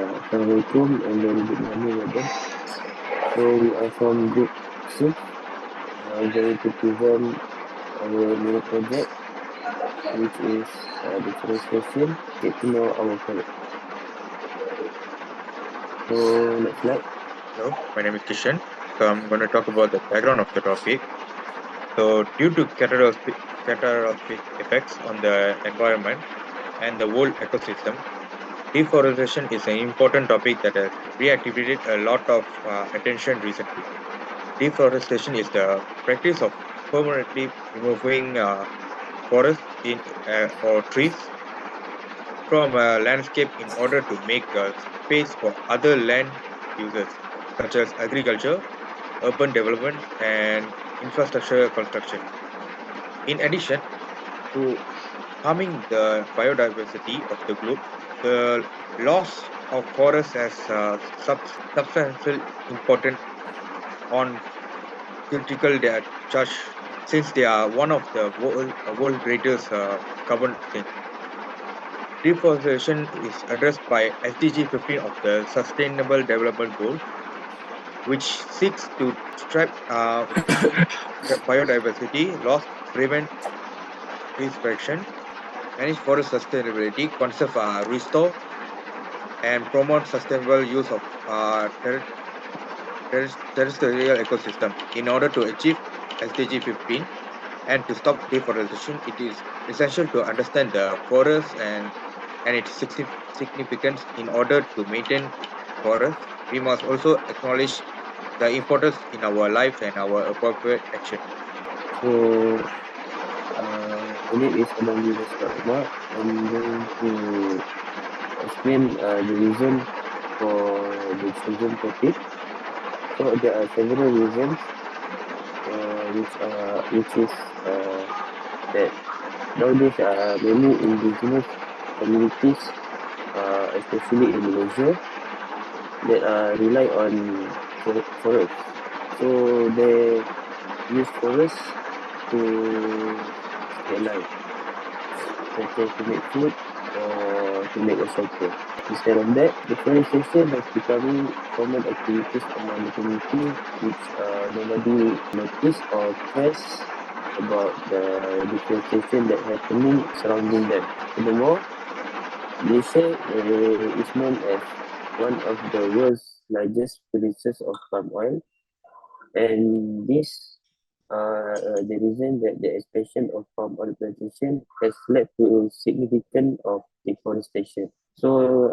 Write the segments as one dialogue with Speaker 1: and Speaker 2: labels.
Speaker 1: Assalamualaikum and very good morning again. So we are from group 6. I'm going to present our new project, which is the deforestation. Get to know our forest. So next slide.
Speaker 2: Hello, my name is Kishan. So I'm going to talk about the background of the topic. So due to catastrophic effects on the environment and the whole ecosystem, deforestation is an important topic that has reactivated a lot of attention recently. Deforestation is the practice of permanently removing forests or trees from a landscape in order to make space for other land uses, such as agriculture, urban development, and infrastructure construction. In addition to harming the biodiversity of the globe, the loss of forests has substantial importance on critical charge since they are one of the world greatest carbon sinks. Deforestation is addressed by SDG 15 of the Sustainable Development Goal, which seeks to strive biodiversity loss, prevent destruction, manage forest sustainability, conserve, restore, and promote sustainable use of terrestrial ecosystem. In order to achieve SDG 15 and to stop deforestation, it is essential to understand the forest and its significance. In order to maintain forest, we must also acknowledge the importance in our life and our appropriate action.
Speaker 1: So my name is Abang Yunus Rahmat. I'm going to explain the reason for the chosen topic. So there are several reasons, which is that nowadays many indigenous communities, especially in Malaysia, that rely on forest. So they use forest to stay alive, such as to make food or to make a shelter. Instead of that, deforestation has become common activities among the community, which nobody notice or cares about the deforestation that happening surrounding them. Furthermore, Malaysia is known as one of the world's largest producers of palm oil, and this the reason that the expansion of palm oil plantation has led to significant of deforestation. So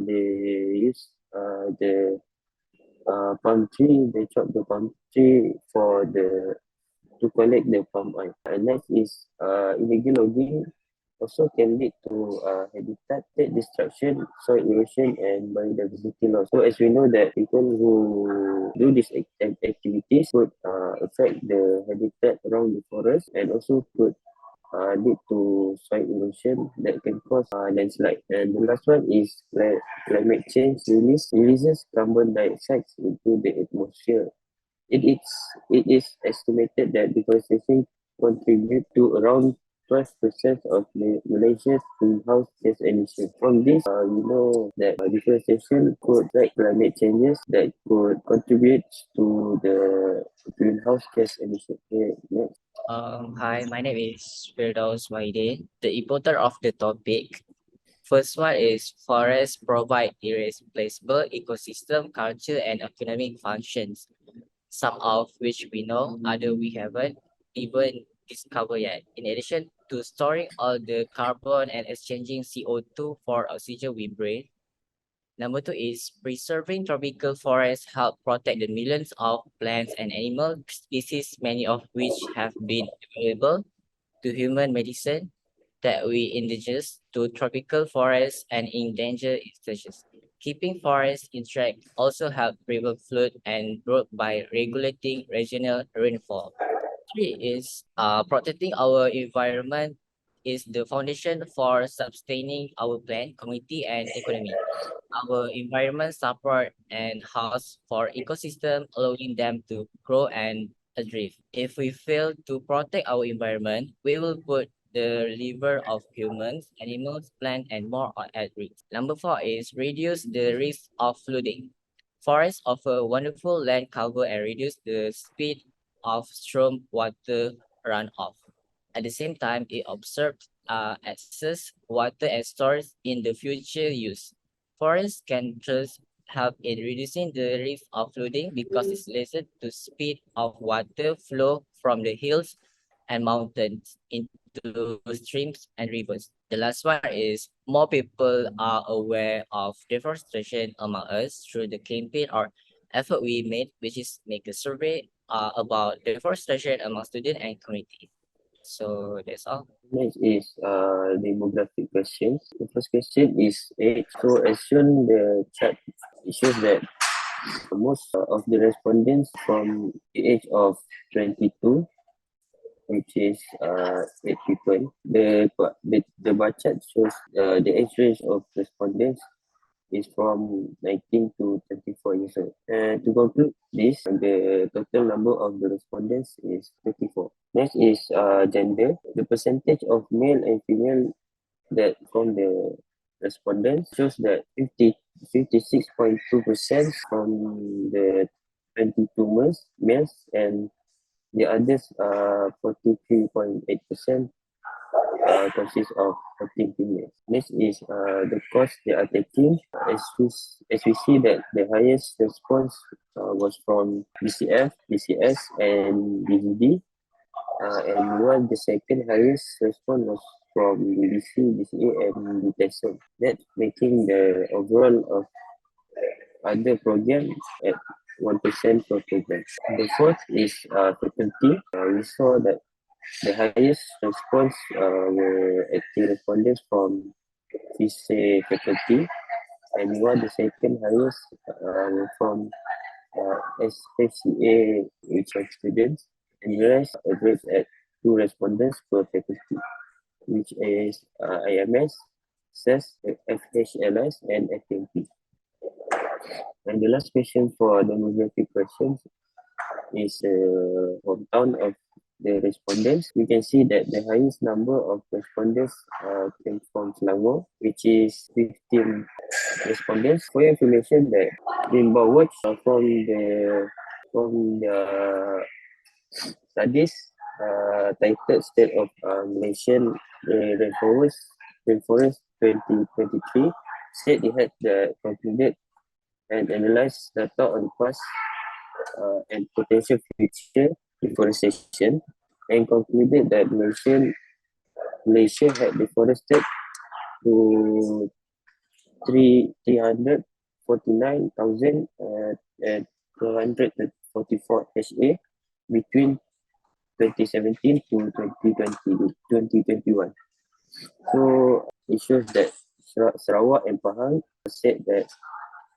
Speaker 1: they use the palm tree, they chop the palm tree for the to collect the palm oil. And next is illegal logging also can lead to habitat destruction, soil erosion, and biodiversity loss. So as we know that people who do these activities could affect the habitat around the forest and also could lead to soil erosion that can cause landslide. And the last one is climate change releases carbon dioxide into the atmosphere. It is estimated that deforestation contribute to around 12% of Malaysia's greenhouse gas emissions. From this, we know that deforestation could affect climate changes that could contribute to the greenhouse gas emissions. Okay, next.
Speaker 3: Hi, my name is Firdaus Wahidin, the importer of the topic. First one is forests provide irreplaceable ecosystem, culture, and economic functions, some of which we know, other we haven't even discovered yet. In addition to storing all the carbon and exchanging CO2 for oxygen we breathe, number two is preserving tropical forests help protect the millions of plants and animal species, many of which have been available to human medicine that we indigenous to tropical forests and endangered species. Keeping forests in check also help prevent flood and drought by regulating regional rainfall. Three is protecting our environment is the foundation for sustaining our plant, community, and economy. Our environment support and house for ecosystem, allowing them to grow and thrive. If we fail to protect our environment, we will put the liver of humans, animals, plants, and more are at risk. Number four is reduce the risk of flooding. Forests offer wonderful land cover and reduce the speed of storm water runoff. At the same time, it observes excess water and stores in the future use. Forests can just help in reducing the risk of flooding because it's lessens the speed of water flow from the hills and mountains into streams and rivers. The last one is more people are aware of deforestation among us through the campaign or effort we made, which is make a survey about deforestation among students and community. So that's all.
Speaker 1: Next is demographic questions. The first question is age. So as shown the chart, it shows that most of the respondents from the age of 22, which is 8 people. The bar chart shows the age range of respondents is from 19 to 24 years old. And to conclude this, the total number of the respondents is 34. Next is gender. The percentage of male and female that from the respondents shows that 56.2% from the 22 males and the others 43.8% consists of 14 females. Next is the course they are taking. As we see that the highest response was from BCF, BCS, and BGD. And while the second highest response was from BBC, BCA, and BTESOL. That making the overall of other programs at 1% per program. The fourth is faculty. We saw that the highest response were active respondents from PCA faculty, and while the second highest were from SFCA, which are students, and the rest average at 2 respondents per faculty, which is IMS, SES, FHLS, and FMP. And the last question for demographic questions is the hometown of the respondents. We can see that the highest number of respondents came from Selangor, which is 15 respondents. For your information, that Rimba Watch from the studies titled State of Malaysian Rainforest 2023 said they had concluded and analyzed data on past and potential future deforestation and concluded that Malaysia had deforested to 349,244 ha between 2017 to 2021. So it shows that Sarawak and Pahang said that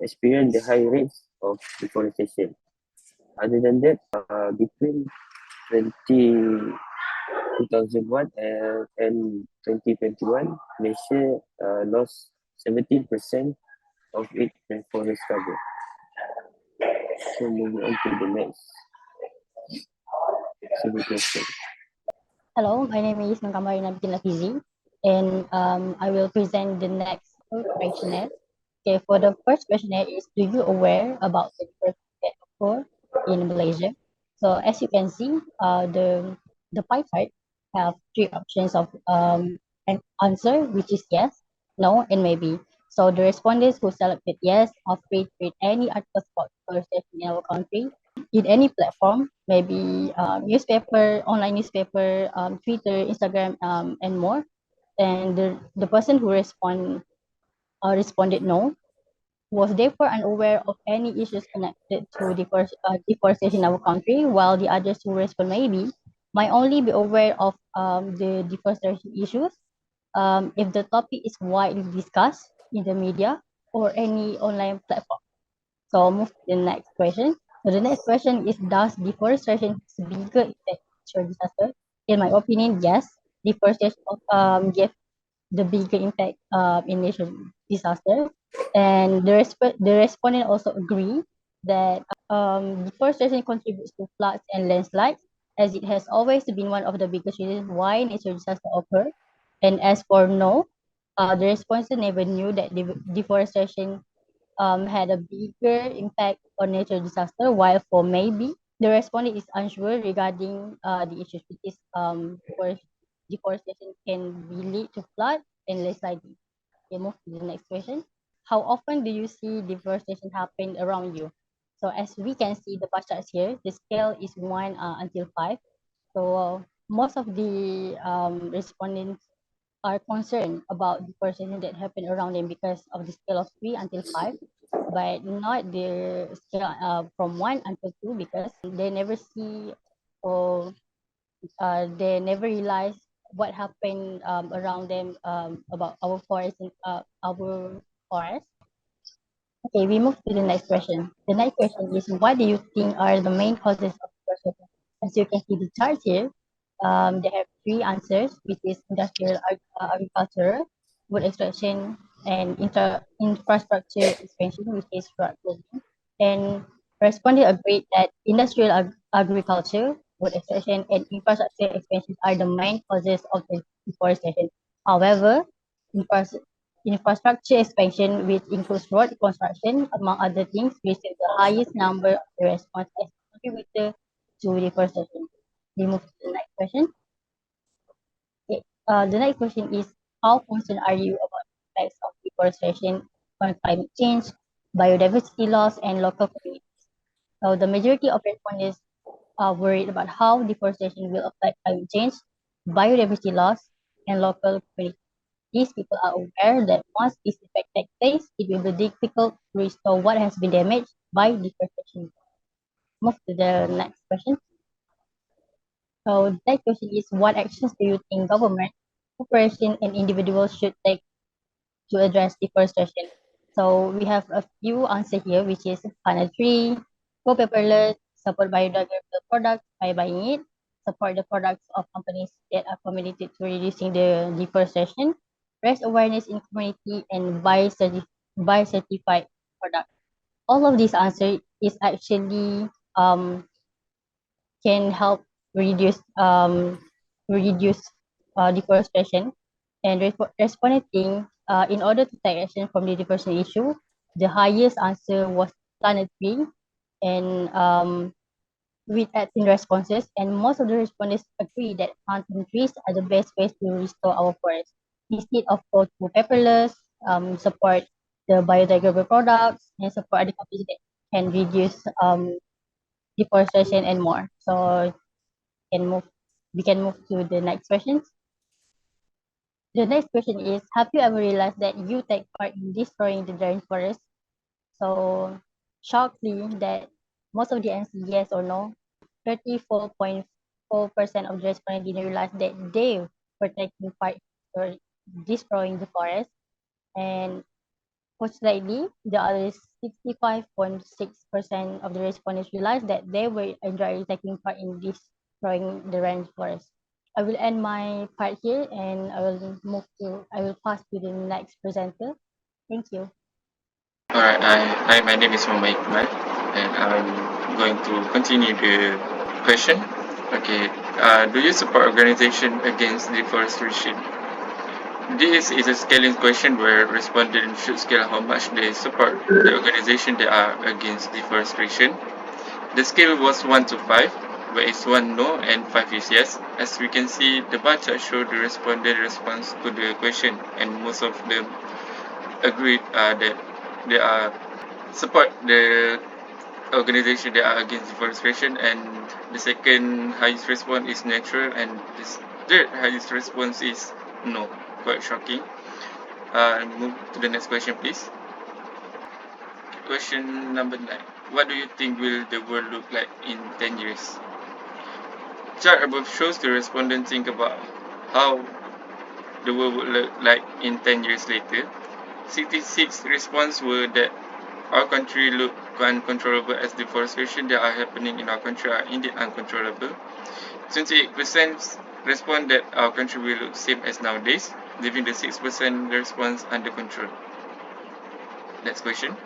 Speaker 1: experience the high rates of deforestation. Other than that, between 2001 and 2021, Malaysia lost 17% of its rainforest cover. So moving on to the next question.
Speaker 4: Hello, my name is Mangkamarina Lafizi, and I will present the next questionnaire. Okay, for the first questionnaire is, do you aware about the deforestation occur in Malaysia? So as you can see, the pie chart have 3 options of an answer, which is yes, no, and maybe. So the respondents who selected yes are free to read any articles about deforestation in our country in any platform, maybe newspaper, online newspaper, Twitter, Instagram, and more. And the person who responded no was therefore unaware of any issues connected to deforestation in our country, while the others who respond maybe might only be aware of the deforestation issues if the topic is widely discussed in the media or any online platform. So I'll move to the next question. So the next question is, does deforestation has a bigger impact on natural disaster? In my opinion, yes. Deforestation gives the bigger impact in natural disaster. And the respondent also agree that deforestation contributes to floods and landslides, as it has always been one of the biggest reasons why nature disasters occur. And as for no, the respondents never knew that deforestation had a bigger impact on nature disaster, while for maybe the respondent is unsure regarding the issues, which is deforestation can be lead to flood and landsliding. Okay, move to the next question. How often do you see deforestation happen around you? So as we can see the bar charts here, the scale is 1 until 5. So most of the respondents are concerned about deforestation that happen around them because of the scale of 3 until 5, but not the scale from 1 until 2, because they never see or they never realize what happened around them about our forest and our forest. Okay, we move to the next question. The next question is, what do you think are the main causes of deforestation? As you can see the chart here, they have three answers, which is industrial agriculture, wood extraction, and infrastructure expansion, which is road building. And respondents agreed that industrial agriculture, wood extraction, and infrastructure expansion are the main causes of the deforestation. However, infra- infrastructure expansion, which includes road construction, among other things, received the highest number of the response as contributor to deforestation. We move to the next question. Okay. The next question is, how concerned are you about the effects of deforestation on climate change, biodiversity loss, and local communities? So the majority of respondents are worried about how deforestation will affect climate change, biodiversity loss, and local communities. These people are aware that once this effect takes place, it will be difficult to restore what has been damaged by deforestation. Move to the next question. So that question is, what actions do you think government, corporation, and individuals should take to address deforestation? So we have a few answers here, which is plant a tree, go paperless, support biodegradable products by buying it, support the products of companies that are committed to reducing the deforestation, raise awareness in community, and buy certified products. All of these answers is actually can help reduce deforestation. And responding in order to take action from the deforestation issue, the highest answer was plant a tree, and with acting responses, and most of the respondents agree that planting trees are the best ways to restore our forest. Instead of go to paperless, support the biodegradable products, and support other companies that can reduce deforestation and more. So can move we can move to the next question. The next question is, have you ever realized that you take part in destroying the rainforest? So shockingly that most of the answer yes or no. 34.4% of the respondents didn't realize that they were taking part or destroying the forest. And fortunately, the other 65.6% of the respondents realized that they were enjoying taking part in destroying the rainforest. I will end my part here, and I will pass to the next presenter. Thank you.
Speaker 5: Alright, hi, my name is Muhammad Iqbal, and I'm going to continue the question. Okay, do you support organization against deforestation? This is a scaling question where respondents should scale how much they support the organization that are against deforestation. The scale was 1 to 5, where it's 1 no and 5 is yes. As we can see, the bar chart shows the respondent response to the question, and most of them agreed that they are support the organization that are against deforestation, and the second highest response is natural, and the third highest response is no. Quite shocking. Move to the next question, please. Question number 9. What do you think will the world look like in 10 years? Chart above shows the respondents think about how the world would look like in 10 years later. 66 responses were that our country look uncontrollable, as deforestation that are happening in our country are indeed uncontrollable. 28% respond that our country will look same as nowadays, leaving the 6% response under control. Next question.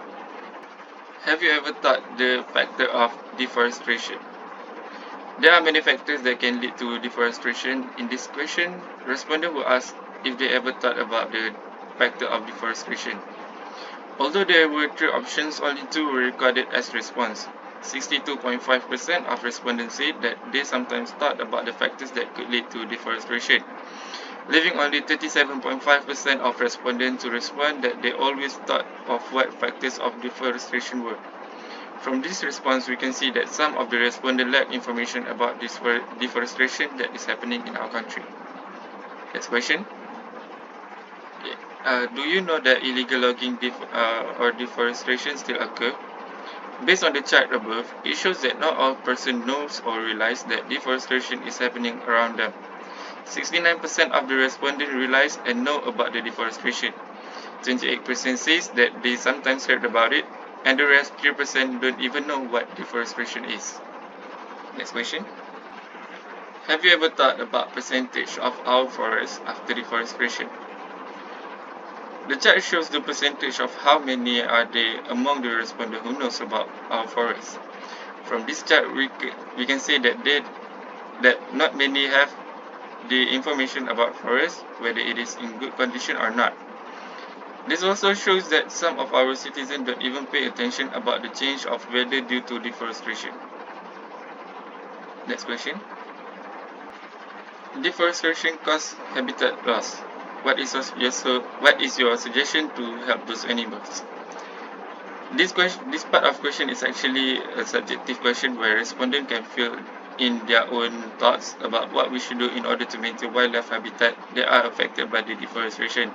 Speaker 5: Have you ever thought the factor of deforestation? There are many factors that can lead to deforestation. In this question, respondents will ask if they ever thought about the factor of deforestation. Although there were three options, only two were recorded as response. 62.5% of respondents said that they sometimes thought about the factors that could lead to deforestation, leaving only 37.5% of respondents to respond that they always thought of what factors of deforestation were. From this response, we can see that some of the respondents lack information about this deforestation that is happening in our country. Next question. Do you know that illegal logging or deforestation still occur? Based on the chart above, it shows that not all person knows or realize that deforestation is happening around them. 69% of the respondents realize and know about the deforestation. 28% says that they sometimes heard about it, and the rest 3% don't even know what deforestation is. Next question. Have you ever thought about percentage of our forests after deforestation? The chart shows the percentage of how many are there among the respondents who knows about our forests. From this chart, we can say that not many have the information about forests, whether it is in good condition or not. This also shows that some of our citizens don't even pay attention about the change of weather due to deforestation. Next question. Deforestation causes habitat loss. What is your suggestion to help those animals? This part of question is actually a subjective question where respondents can fill in their own thoughts about what we should do in order to maintain wildlife habitat that are affected by the deforestation.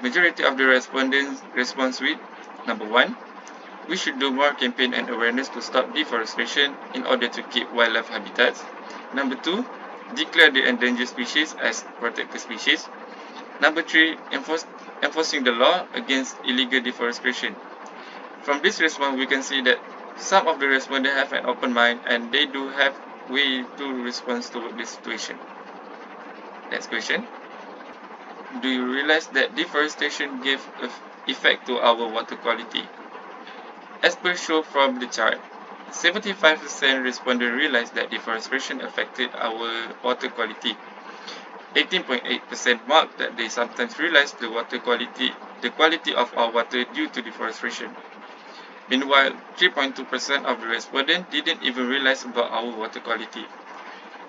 Speaker 5: Majority of the respondents responds with number 1, we should do more campaign and awareness to stop deforestation in order to keep wildlife habitats. Number 2, declare the endangered species as protected species. Number 3, enforcing the law against illegal deforestation. From this response, we can see that some of the respondents have an open mind and they do have way to respond to this situation. Next question. Do you realize that deforestation gave effect to our water quality? As per show from the chart, 75% respondents realized that deforestation affected our water quality. 18.8% marked that they sometimes realize the quality of our water due to deforestation. Meanwhile, 3.2% of the respondents didn't even realize about our water quality.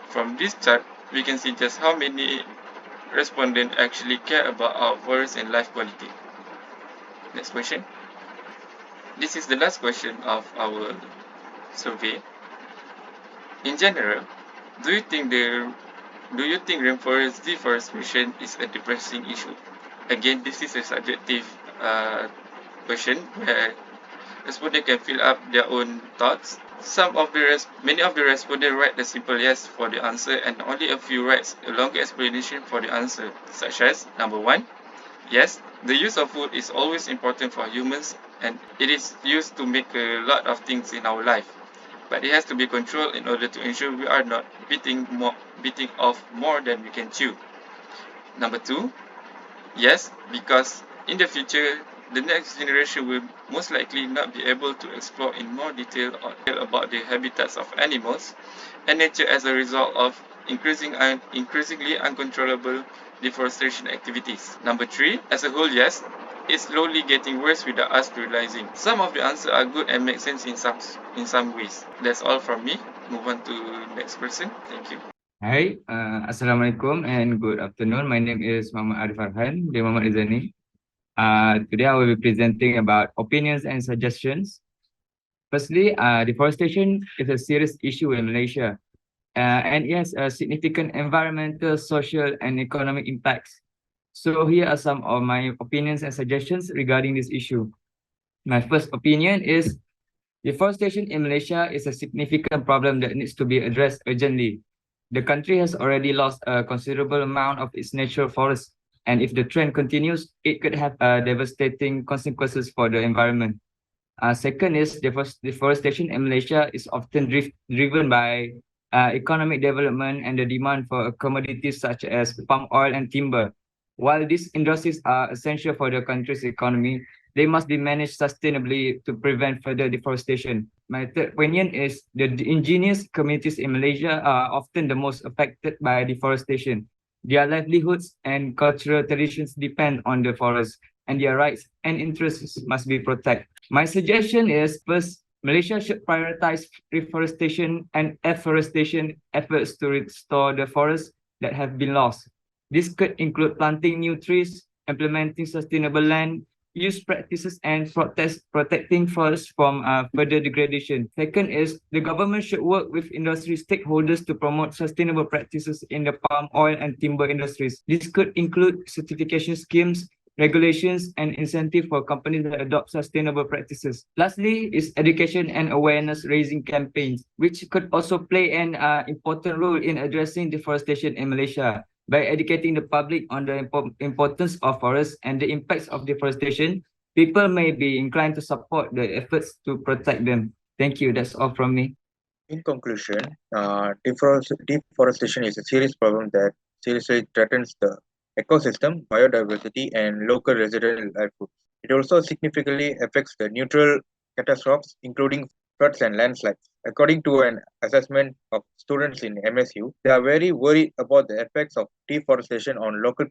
Speaker 5: From this chart, we can see just how many respondents actually care about our forest and life quality. Next question. This is the last question of our survey. In general, do you think rainforest deforestation is a depressing issue? Again, this is a subjective question where respondents can fill up their own thoughts. Many of the respondents write a simple yes for the answer, and only a few writes a longer explanation for the answer, such as number 1, yes, the use of wood is always important for humans, and it is used to make a lot of things in our life. But it has to be controlled in order to ensure we are not beating off more than we can chew. Number 2, yes, because in the future, the next generation will most likely not be able to explore in more detail about the habitats of animals and nature as a result of increasingly uncontrollable deforestation activities. Number 3, as a whole, yes, it's slowly getting worse without us realizing. Some of the answers are good and make sense in some ways. That's all from me. Move on to next person. Thank you.
Speaker 6: Hi, Assalamualaikum and good afternoon. My name is Muhammad Arif Arhan, bin Muhammad Izani. Today I will be presenting about opinions and suggestions. Firstly, deforestation is a serious issue in Malaysia, and it has a significant environmental, social, and economic impacts. So here are some of my opinions and suggestions regarding this issue. My first opinion is deforestation in Malaysia is a significant problem that needs to be addressed urgently. The country has already lost a considerable amount of its natural forests, and if the trend continues, it could have devastating consequences for the environment. Second is deforestation in Malaysia is often driven by economic development and the demand for commodities such as palm oil and timber. While these industries are essential for the country's economy, they must be managed sustainably to prevent further deforestation. My third opinion is the indigenous communities in Malaysia are often the most affected by deforestation. Their livelihoods and cultural traditions depend on the forest, and their rights and interests must be protected. My suggestion is first, Malaysia should prioritize reforestation and afforestation efforts to restore the forests that have been lost. This could include planting new trees, implementing sustainable land use practices, and protecting forests from further degradation. Second is the government should work with industry stakeholders to promote sustainable practices in the palm oil and timber industries. This could include certification schemes, regulations, and incentive for companies that adopt sustainable practices. Lastly is education and awareness raising campaigns, which could also play an important role in addressing deforestation in Malaysia. By educating the public on the importance of forests and the impacts of deforestation, people may be inclined to support the efforts to protect them. Thank you. That's all from me.
Speaker 2: In conclusion, deforestation is a serious problem that seriously threatens the ecosystem, biodiversity, and local resident livelihoods. It also significantly affects the natural catastrophes, including floods and landslides. According to an assessment of students in MSU, they are very worried about the effects of deforestation on local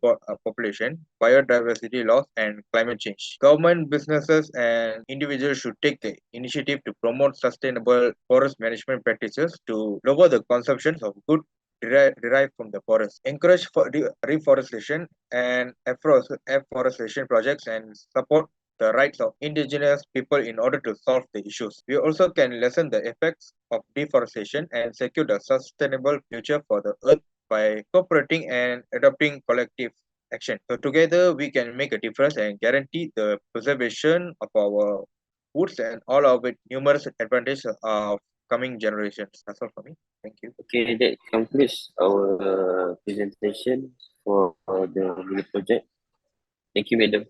Speaker 2: population, biodiversity loss, and climate change. Government, businesses, and individuals should take the initiative to promote sustainable forest management practices to lower the consumption of good derived from the forest, encourage for reforestation and afforestation projects, and support the rights of indigenous people in order to solve the issues. We also can lessen the effects of deforestation and secure the sustainable future for the earth by cooperating and adopting collective action. So together we can make a difference and guarantee the preservation of our woods and all of its numerous advantages of coming generations. That's all for me. Thank you.
Speaker 1: Okay, that concludes our presentation for the mini project. Thank you, madam.